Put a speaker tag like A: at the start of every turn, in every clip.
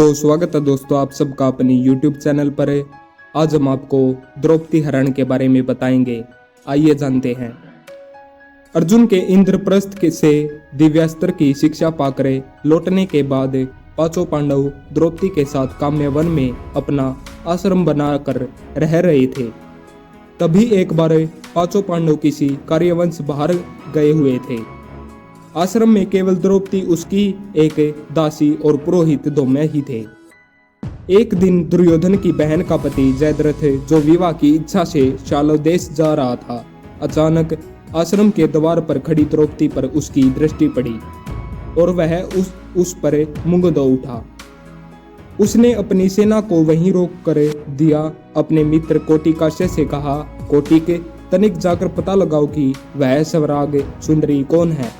A: तो स्वागत है दोस्तों आप सबका अपनी YouTube चैनल पर। आज हम आपको द्रौपदी हरण के बारे में बताएंगे। आइए जानते हैं। अर्जुन के इंद्रप्रस्थ से दिव्यास्त्र की शिक्षा पाकर लौटने के बाद पांचों पांडव द्रौपदी के साथ काम्य वन में अपना आश्रम बनाकर रह रहे थे। तभी एक बार पांचों पांडव किसी कार्यवश बाहर गए हुए थे। आश्रम में केवल द्रौपदी, उसकी एक दासी और पुरोहित दोनों ही थे। एक दिन दुर्योधन की बहन का पति जयद्रथ, जो विवाह की इच्छा से शाल्व देश जा रहा था, अचानक आश्रम के द्वार पर खड़ी द्रौपदी पर उसकी दृष्टि पड़ी और वह उस पर मुंगदो उठा। उसने अपनी सेना को वहीं रोक कर दिया। अपने मित्र कोटिकाश्य से कहा, कोटिक, तनिक जाकर पता लगाओ कि वह स्वराग सुंदरी कौन है।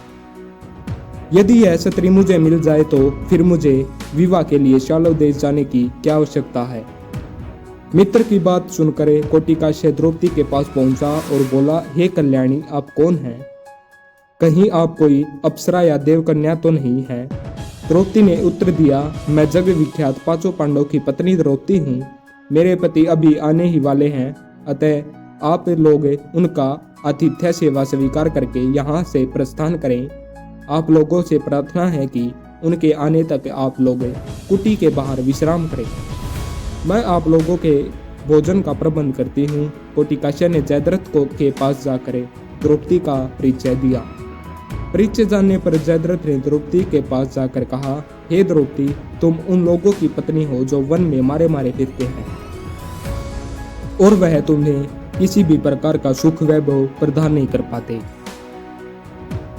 A: यदि यह स्त्री मुझे मिल जाए तो फिर मुझे विवाह के लिए शाल्व देश जाने की क्या आवश्यकता है। मित्र की बात सुनकर कोटिकाश्य द्रौपदी के पास पहुंचा और बोला, हे कल्याणी, आप कौन हैं? कहीं आप कोई अप्सरा या देवकन्या तो नहीं है? द्रौपदी ने उत्तर दिया, मैं जग विख्यात पांचों पांडव की पत्नी द्रौपदी हूँ। मेरे पति अभी आने ही वाले हैं, अतः आप लोग उनका आतिथ्य सेवा स्वीकार करके यहाँ से प्रस्थान करें। आप लोगों से प्रार्थना है कि उनके आने तक आप लोग कुटी के बाहर विश्राम करें। मैं आप लोगों के भोजन का प्रबंध करती हूँ। कोटिकाश्य ने जयद्रथ के पास जाकर द्रौपदी का परिचय दिया। परिचय जानने पर जयद्रथ ने द्रौपदी के पास जाकर कहा, हे द्रौपदी, तुम उन लोगों की पत्नी हो जो वन में मारे मारे फिरते हैं और वह तुम्हें किसी भी प्रकार का सुख वैभव प्रदान नहीं कर पाते।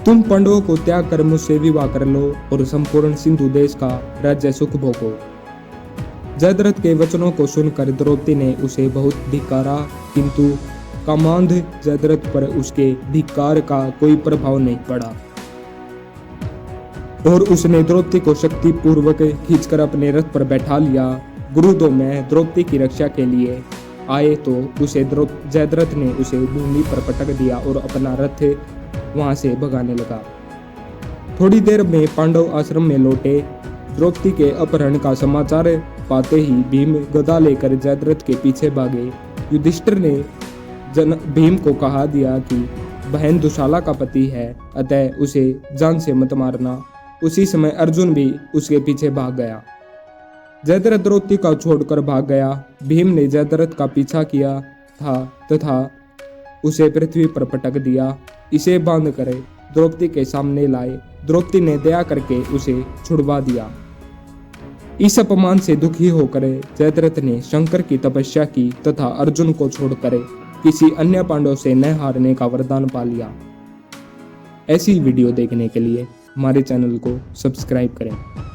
A: तुम पांडवों को त्याग कर मुझसे विवाह कर लो और संपूर्ण सिंधु देश का राज्य सुख भोगो। जयद्रथ के वचनों को सुनकर द्रौपदी ने उसे बहुत धिक्कारा, किंतु कामांध जयद्रथ पर उसके धिक्कार का कोई प्रभाव नहीं पड़ा और उसने द्रौपदी को शक्ति पूर्वक खींचकर अपने रथ पर बैठा लिया। गुरुदो में द्रौपदी की रक्षा के लिए आए तो जयद्रथ ने उसे भूमि पर पटक दिया और अपना रथ वहां से भगाने लगा। थोड़ी देर में पांडव आश्रम में लौटे। द्रौपदी के अपहरण का समाचार पाते ही भीम गदा लेकर जयद्रथ के पीछे भागे। युधिष्ठिर ने भीम को कहा दिया कि बहन दुशाला का पति है, अतः उसे जान से मत मारना। उसी समय अर्जुन भी उसके पीछे भाग गया। जयद्रथ द्रौपदी का छोड़कर भाग गया। भीम ने जयद्रथ का पीछा किया था तथा उसे पृथ्वी पर पटक दिया। इसे बांध कर द्रौपदी के सामने लाए। द्रौपदी ने दया करके उसे छुड़वा दिया। इस अपमान से दुखी होकर जयद्रथ ने शंकर की तपस्या की तथा अर्जुन को छोड़कर किसी अन्य पांडव से न हारने का वरदान पा लिया। ऐसी वीडियो देखने के लिए हमारे चैनल को सब्सक्राइब करें।